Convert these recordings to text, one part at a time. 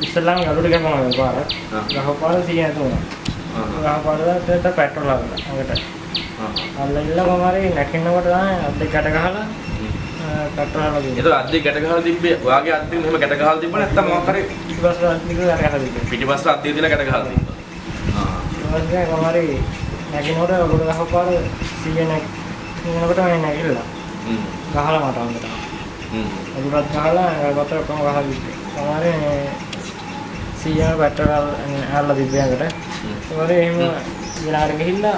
ඉස්සල්ලාම ගලුට ගමනවා පාරක්. ගහපාර 103. ගහපාරට පෙට්‍රල් ලාගලා අඟට. අල්ලilla කොමාරි නැකිනකොට තමයි අද්දේ ගැට ගහලා පෙට්‍රල් ලාගලා. ඒතර අද්දේ ගැට ගහලා තිබ්බේ ඔයාගේ අද්දේ මෙහෙම ගැට ගහලා තිබ්බ නැත්නම් මොකක් හරි පිටිපස්සට අද්දේ ගැට ගහලා තිබ්බේ. පිටිපස්සට අද්දේ දාලා ගැට ගහලා තිබ්බා. ඊට කොමාරි නැකිනකොට ගලුට ගහපාර 100 නැකිනකොට මම නැගිලා. ගහලා මට අඳට. අදුරත් ගහලා ගත ඔක්කොම ගහලා තිබ්බේ. කොමාරි 100 පෙට්‍රල් අල්ලලා තිබ්බේ අඟට. කොමාරි එහෙම ඊළඟට ගිහිල්ලා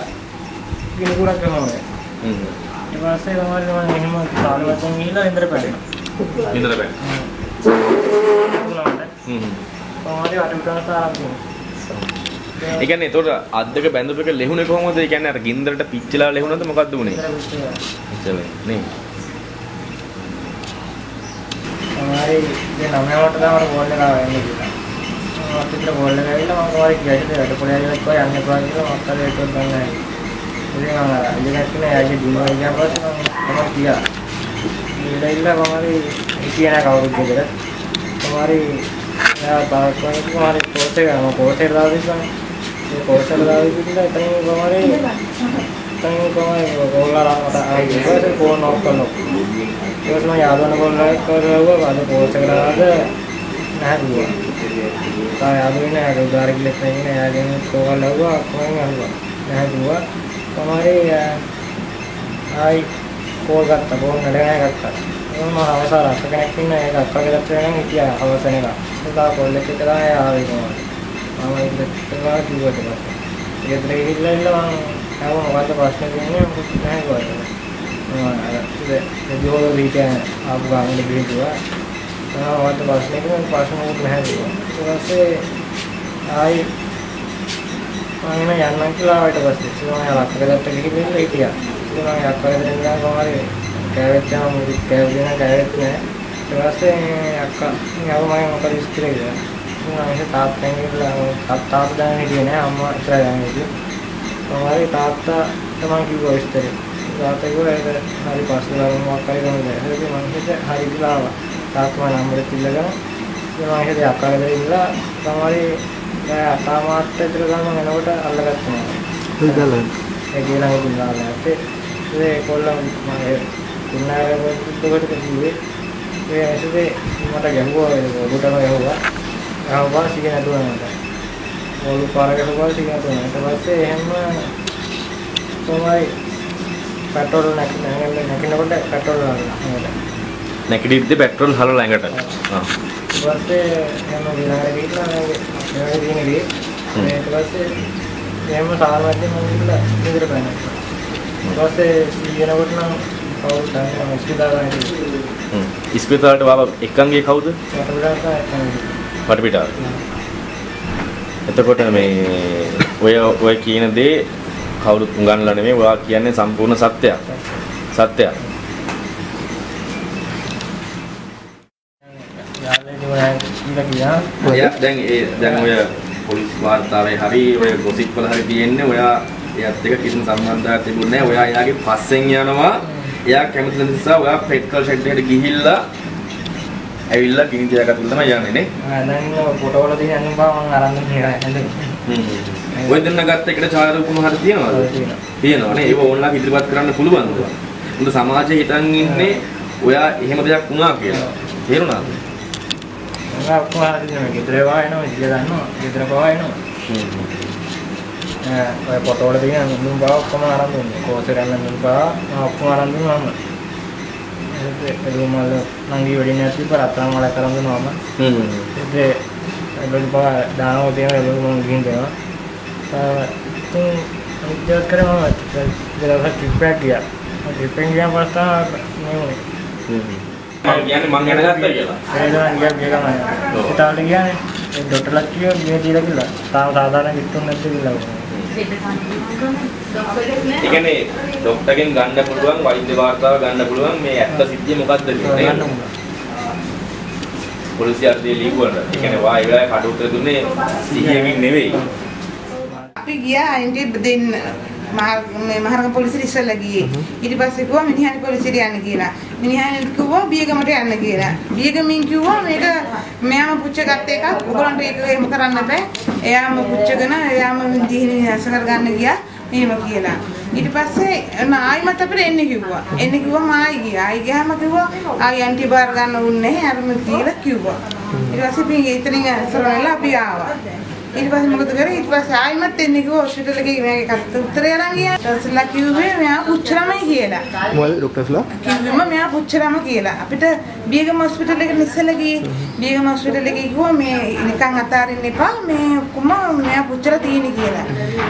ගිනිකුරක් කරනවා. ඊට පස්සේ තමයි මම එහෙම තාලවතෙන් ගිහිල්ලා ඉන්දර පැටෙනවා. ඉන්දර පැටෙනවා. කොහොමද අටුටනස ආරම්භ ඒ කියන්නේ ඒතකොට අද්දක බැඳපු එක ලෙහුනේ කොහොමද? ඒ කියන්නේ අර ගින්දරට පිච්චිලා ලෙහුනද මොකද්ද උනේ? ඉතල නේ. තමයි මේ නමයට තමයි බෝල් එක ආවෙන්නේ කියලා. අපිට බෝල් එක ඇවිල්ලා මම කොහොමද ගැටේ වැඩ පොළේ කොයි යන්නේ කොහොමද කියලා මම අතට ඒක ගන්නයි. ඉතින් මම ඉලිගැස්සේ යාගේ දිනුවා ගියා පස්සේ මම ගියා. ඉතින් කොහොමද කියන කවුරුද කියලා. කොහොමද යා තාක්ෂණික කොහොමද පොතේ දාවිස්සන්. ඒ පොතේ දාවිස්සන් ඉතින් කොහොමද තනියම කොහොමද ගෝලාලා මට ආයේ ඉතින් ෆෝන් ඔෆ් කරනවා. ඊට පස්සේ මම යාදවන ගෝලා කරවුවා අද පොතේ කරාද නැහැ. යාදුවේ නෑ අර උදාර කිලෙත් නෑ යාගෙන කෝල් ලව්වා කොහෙන් ආවා නැහැ දුවා තමයි ආයි කෝල් ගත්තා කෝල් නඩේ ගත්තා මම අවසාර අක්ක කෙනෙක් ඉන්න ඒක අක්කගේ දත්තේ නම් හිටියා අවසන් එක ඒක කෝල් එක කරා ආවේ කොහොමද මම ඉස්සෙල්ලා කිව්වට පස්සේ ඒකට ගිහිල්ලා මම මොකද්ද ප්‍රශ්නේ කියන්නේ මොකද නැහැ ගියා මම අර ජෝලෝ වීටේ ආපු ගාමනේ බිහිදුවා වාට ප්‍රශ්නේ කියන ප්‍රශ්න මොකද නැහැ කිව්වා. ඊට පස්සේ ආයි මම යන්නම් කියලා ආවට පස්සේ මම අක්කගෙදරට ගිහින් හිටියා. ඉතින් මම අක්කගෙදර ඉඳලා කොහමද කෑවෙත් යනවා මොකද කෑවෙත් නෑ. ඊට පස්සේ අක්කා යව මම මොකද ඉස්තරේ ගියා. මම තාත්තෙන් ගිහලා තාත්තා දැන් හිටියේ නෑ අම්මා ඉස්සරහ දැන් හිටියේ. කොහමද තාත්තා තමයි කිව්වා ඉස්තරේ. තාත්තා කිව්වා ඒක හරි පස්සේ මොකක් හරි කරන්න බෑ. ඒක මම හිතුවා හරි කියලා ආවා. තාත්තා නම්බර් තියලා ගමන් මම හිතේ අක්කාගේ ඉඳලා තමයි අතාමාත් ඇතුළ ගමන් එනකොට අල්ලගත්තා මම. හොඳයි. ඒ කියලා හිතුවා නැත්තේ. ඒ කොල්ලන් මම කුණාරේ පොඩ්ඩකට කිව්වේ. ඒ ඇයිද මට ගැහුවා ඔළුටම ගැහුවා. ආවා සිගෙන ඇදුවා මට. ඔලු පාර ගැහුවා සිගෙන ඇදුවා. ඊට පස්සේ එහෙම තමයි පෙට්‍රෝල් නැකිනකොට පෙට්‍රෝල් දාලා. නැකිටිද්දි පෙට්‍රල් හලලා ඇඟට. ඊට පස්සේ යනවා විනාඩි ගිහිල්ලා ඒ දිනේ ඊට පස්සේ එහෙම සාමාන්‍යයෙන් මම ඉඳලා ඉඳලා බලනවා. ඊට පස්සේ සීයනකොට නම් කවුරුත් නැහැ ඉස්පිතාලේ. ඉස්පිතාලට වාව එක්කන්ගේ කවුද? වටපිටාව. එතකොට මේ ඔය කියන දේ කවුරුත් උගන්ලා නෙමෙයි ඔයා කියන්නේ සම්පූර්ණ සත්‍යයක්. සත්‍යයක්. දැන් ඔය පොලිස් වාර්තාවේ හරි ඔය ගොසිප් වල හරි තියෙන්නේ ඔයා එයාත් එක්ක කිසිම සම්බන්ධයක් තිබුණේ නැහැ. ඔයා එයාගේ පස්සෙන් යනවා. එයා කැමති නිසා ඔයා පෙට්‍රල් ෂෙඩ් එකට ගිහිල්ලා ඇවිල්ලා ගිනි තියාගත්ත තමයි යන්නේ නේ. දැන් ෆොටෝ වල තියෙන අනුන් බා මම අරන් ඉන්නවා. ඔය දෙන්න ගත්ත එකට ඡායාරූපම හරි තියෙනවද? තියෙනවා නේ. ඒක ඕනලා ඉදිරිපත් කරන්න පුළුවන් නේද? මුද සමාජයේ හිතන් ඉන්නේ ඔයා එහෙම දෙයක් වුණා කියලා. තේරුණාද? මම කොහොමද මේ ගෙදර වයනවා ඉතින් දන්නවා ගෙදර පවයනවා ඔය ෆොටෝ වල තියෙන මුම් බා ඔක්කොම අරන් දුන්නේ කෝසරෙන් නම් බා ඔක්කොම අරන් දුන්නා මම ඒක රූමල් නංගි වෙඩින් නැති පරතරම් වල කරන් දුන්නා මම ඒක බා දානවා තියෙන ඒක මම ගිහින් දෙනවා ඉතින් අනිත් කරේ මම ගෙදර ට්‍රිප් එකක් ගියා ට්‍රිප් එකෙන් ගියා පස්සේ මේ වුණේ මම කියන්නේ මං යනගත්තා කියලා. ඒක ගියා නෑ. ඉතාලි ගියානේ. ඒ ඩොක්ටර්ලා කිව්වා මේ දීලා කියලා. තාම සාධාරණ කිට්ටුවක් නැද්ද කියලා. ඒ කියන්නේ ડોක්ටර්ගෙන් ගන්න පුළුවන් වෛද්‍ය වාර්තාව ගන්න පුළුවන් මේ ඇත්ත සිද්ධිය මොකක්ද කියලා. පොලිසිය අධිය ලියුවා. ඒ කියන්නේ වා ඒ වෙලාවේ කඩුත්තර දුන්නේ 100කින් නෙවෙයි. අපි ගියා අයින්ටි දෙන්න මහරගම පොලිසියට ඉස්සෙල්ලා ගියේ. ඊට පස්සේ ගියා මිනිහානි පොලිසියට යන්න කියලා. මිනිහා කිව්වා බියගමට යන්න කියලා. බියගමින් කිව්වා මේක මෙයාම පුච්චගත්ත එකක්. ඔයගොල්ලන්ට ඒක එහෙම කරන්න බෑ. එයාම පුච්චගෙන එයාම දිහිනේ හැස කරගන්න ගියා. එහෙම කියලා. ඊට පස්සේ ආයිමත් අපිට එන්න කිව්වා. එන්න කිව්වම ආයි ගියා. ආයි ගියාම කිව්වා ආයි ඇන්ටි බාර් ගන්න උන්නේ නැහැ. අරම කියලා කිව්වා. ඊට පස්සේ අපි එතනින් සරවලා අපි ආවා. ඊට පස්සේ මොකද කරේ? ඊට පස්සේ ආයිමත් එන්න කිව්වා හොස්පිටල් එකේ මගේ කත් උත්තරය අරන් ගියා. ඊටස්ලා කිව්වේ මෙයා පුච්චරමයි කියලා. මොකද ડોක්ටර්ස්ලා? කිව්වම මෙයා පුච්චරම කියලා. අපිට බියගම හොස්පිටල් එකට ඉස්සෙල්ලා ගියේ. බියගම හොස්පිටල් එකේ කිව්වා මේ නිකන් අතාරින්න එපා. මේ ඔක්කොම මෙයා පුච්චලා තියෙන්නේ කියලා.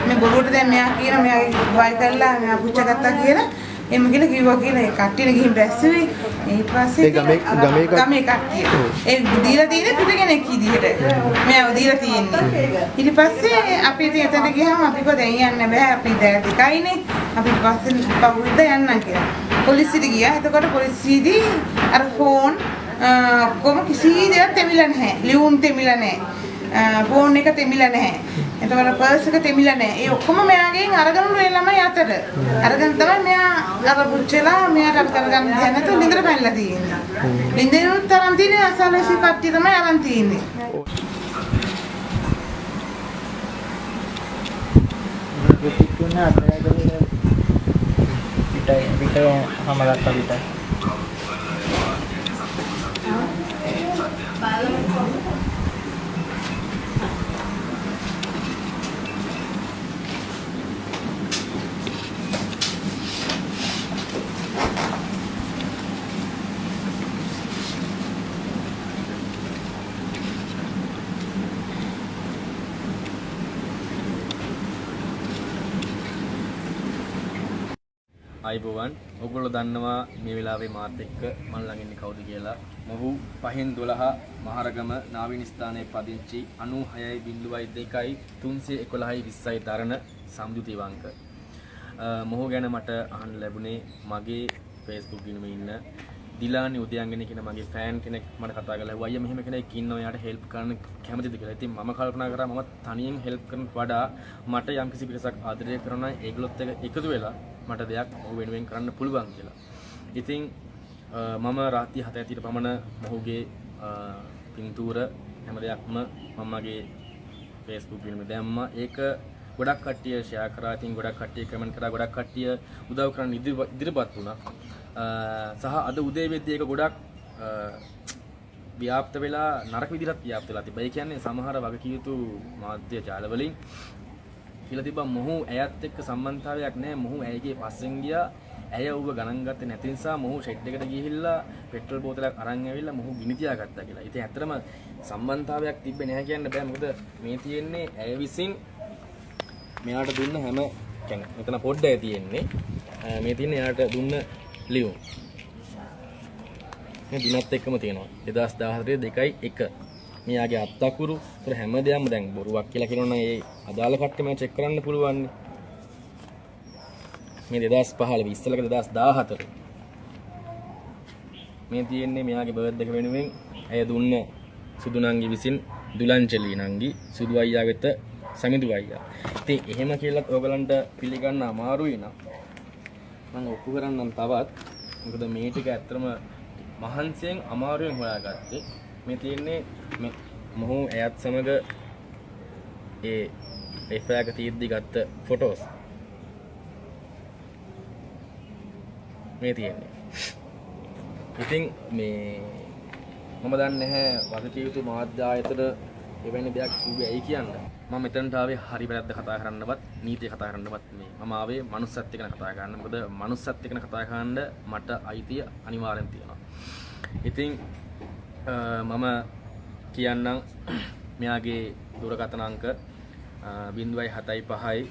මේ බොරුවට දැන් මෙයා කියන මෙයාගේ වයි කරලා මෙයා පුච්චගත්තා කියලා. එම් කියලා කිව්වා කියලා ඒ කට්ටියන ගිහින් බැස්සුවේ. ඊට පස්සේ ඒ ගමේ කට්ටිය. ඒ දීලා තියෙන්නේ පිටකෙනෙක් විදිහට. මෙයාව දීලා තියෙන්නේ. ඊට පස්සේ අපි ඉතින් එතනට ගියාම අපි කිව්වා දැන් යන්න බෑ. අපි දැන් දෙකයිනේ. අපි පස්සේ බහුවද යන්නම් කියලා. පොලිසියට ගියා. එතකොට පොලිසියදී අර ෆෝන් කොම කිසි දෙයක් තෙමිලා නැහැ. ලියුම් තෙමිලා නැහැ. ෆෝන් එක තෙමිලා නැහැ. එතකොට පර්ස් එක තෙමිලා නැහැ. ඒ ඔක්කොම මෙයාගෙන් අරගෙන මේ ළමයි අතට. අරගෙන තමයි මෙයා අර පුච්චලා මෙයාට අර කරගන්න දෙයක් නැතුව ලින්දර පැනලා තියෙන්නේ. ලින්දරුත් තරම් තියෙන අසලසි කට්ටිය තමයි අරන් තියෙන්නේ. ප්‍රතික්‍රියා අත්හැරගෙන පිට හැමදාම පිට අයිබෝවන් ඔයගොල්ලෝ දන්නවා මේ වෙලාවේ මාත් එක්ක මම ළඟ ඉන්නේ කවුද කියලා. මොහු 5/12 මහරගම නාවින ස්ථානයේ පදිංචි 96.2 311 20 දරණ සම්දුතිවංක. මොහු ගැන මට අහන්න ලැබුණේ මගේ Facebook ගිණුමේ ඉන්න දිලානි උදයන්ගෙන කියන මගේ ෆෑන් කෙනෙක් මට කතා කරලා "අයියා අයියා මෙහෙම කෙනෙක් ඉන්නවා යාට හෙල්ප් කරන්න කැමතිද" කියලා. ඉතින් මම කල්පනා කරා මම තනියෙන් හෙල්ප් කරනට වඩා මට යම්කිසි පිටසක් ආදරය කරනවා ඒගොල්ලොත් එක්ක එකතු වෙලා මට දෙයක් ඔහු වෙනුවෙන් කරන්න පුළුවන් කියලා. ඉතින් මම රාත්‍රී 7:30ට පමණ මොහුගේ පින්තූර හැම දෙයක්ම මම මගේ Facebook ගිණුමේ දැම්මා. ඒක ගොඩක් කට්ටිය ෂෙයා කරා. ඉතින් ගොඩක් කට්ටිය කමෙන්ට් කරා. ගොඩක් කට්ටිය උදව් කරන්න ඉදිරිපත් වුණා. සහ අද උදේ වෙද්දී ඒක ගොඩක් ව්‍යාප්ත වෙලා නරක විදිහට ව්‍යාප්ත වෙලා තිබ්බා. ඒ කියන්නේ සමහර වගකිය යුතු මාධ්‍ය ජාල වලින් කියලා තිබ්බා මොහු ඇයත් එක්ක සම්බන්ධතාවයක් නැහැ. මොහු ඇයගේ පස්සෙන් ගියා. ඇය ඌව ගණන් ගත්තේ නැති නිසා මොහු ෂෙඩ් එකට ගිහිල්ලා පෙට්‍රල් බෝතලයක් අරන් ඇවිල්ලා මොහු ගිනි තියාගත්තා කියලා. ඉතින් ඇත්තටම සම්බන්ධතාවයක් තිබ්බේ නැහැ කියන්න බෑ. මොකද මේ තියෙන්නේ ඇය විසින් මෙයාට දුන්න හැම කියන්නේ මෙතන පොඩ්ඩයි තියෙන්නේ. මේ තියෙන්නේ එයාට දුන්න ලියුම්. මේ දිනත් එක්කම තියෙනවා 2014 2/1 මෙයාගේ අත්තකුරු ඒතර හැම දෙයක්ම දැන් බොරුවක් කියලා කියනවනම් ඒ අදාළ කට්ටිය මම චෙක් කරන්න පුළුවන්. මේ 2015 ඉස්සෙල්ලක 2014 මේ තියෙන්නේ මෙයාගේ බර්ත්ඩේ එක වෙනුවෙන් ඇය දුන්න සුදු නංගි විසින් දුලංචලි නංගි සුදු අයියා වෙත සමිඳු අයියා. ඉතින් එහෙම කියලාත් ඔයගලන්ට පිළිගන්න අමාරුයි නම් මම ඔප්පු කරන්නම් තවත්. මොකද මේ ටික ඇත්තටම මහන්සියෙන් අමාරුවෙන් හොයාගත්තේ. මේ තියෙන්නේ මේ මොහු ඇයත් සමග ඒ එෆ්ఐ තීද්දි ගත්ත ෆොටෝස්. මේ තියෙන්නේ. ඉතින් මේ මම දන්නේ නැහැ වගකිය යුතු මාධ්‍ය ආයතන එවැනි දෙයක් කිව්වේ ඇයි කියන්නේ. මම මෙතනට ආවේ හරි වැරද්ද කතා කරන්නවත් නීතිය කතා කරන්නවත් නෙමෙයි. මම ආවේ මනුස්සත් එක්ක කතා කරන්න. මොකද මනුස්සත් එක්ක කතා කරන්න මට අයිතිය අනිවාර්යෙන් තියෙනවා. ඉතින් මම කියන්නම් මෙයාගේ දුරකථන අංක 075යි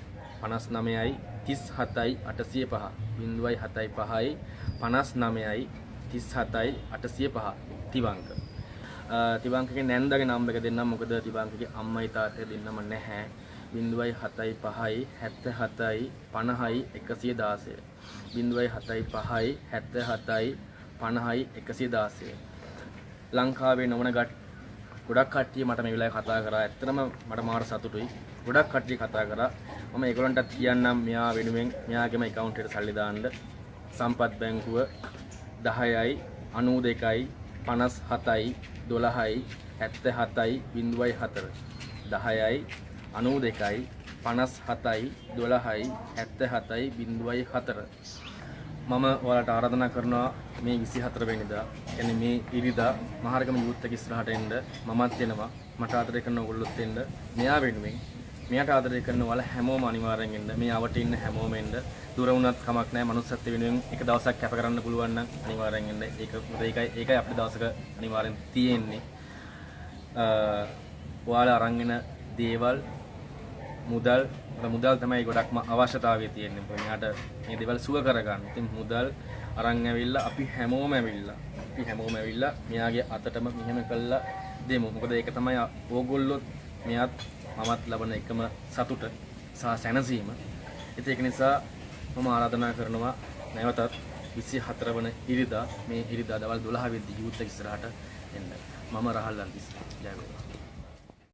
59යි 37යි 805 075යි 59යි 37යි 805 තිවංක. තිවංකගේ නැන්දගේ නම්බර එක දෙන්නම්. මොකද තිවංකගේ අම්මයි තාත්තයි දෙන්නම නැහැ. 075යි 77යි 50යි 116 075යි 77යි 50යි 116. ලංකාවේ නොවන ගොඩක් කට්ටිය මට මේ වෙලාවේ කතා කරා. ඇත්තටම මට මාර සතුටුයි. ගොඩක් කට්ටිය කතා කරා. මම ඒගොල්ලන්ටත් කියන්නම් මෙයා වෙනුවෙන් මෙයාගේම account එකට සල්ලි දාන්න. සම්පත් බැංකුව 10යි 92යි 57යි 12යි 77යි 0.4 10යි 92යි 57යි 12යි 77යි 0.4 මම ඔයාලට ආරාධනා කරනවා මේ 24 වෙනිදා කියන්නේ මේ ඉරිදා මහරගම යූත් එක ඉස්සරහට එන්න මමත් එනවා මට ආදරය කරන ඔයගොල්ලොත් එන්න මෙයා වෙනුවෙන් මෙයාට ආදරය කරන ඔයාලා හැමෝම අනිවාර්යෙන් එන්න මේ අවට ඉන්න හැමෝම එන්න දුර වුණත් කමක් නැහැ මනුස්සත්ව වෙනුවෙන් එක දවසක් කැප කරන්න පුළුවන් නම් අනිවාර්යෙන් එන්න ඒකයි අපේ දවසක අනිවාර්යෙන් තියෙන්නේ ඔයාලා අරන් එන දේවල් මුදල් තමයි ගොඩක්ම අවශ්‍යතාවය තියෙන්නේ. මෙයාට මේ දේවල් සුව කරගන්න. ඉතින් මුදල් අරන් ඇවිල්ලා අපි හැමෝම ඇවිල්ලා මෙයාගේ අතටම මෙහෙම කළා දෙමු. මොකද ඒක තමයි ඕගොල්ලොත් මෙයාත් මමත් ලබන එකම සතුට සහ සැනසීම. ඉතින් ඒක නිසා මම ආරාධනා කරනවා නැවතත් 24 වන ඉරිදා මේ ඉරිදා දවල් 12 වෙද්දී යූත් එක ඉස්සරහට එන්න. මම රහල් අල්විස්. ජය වේවා.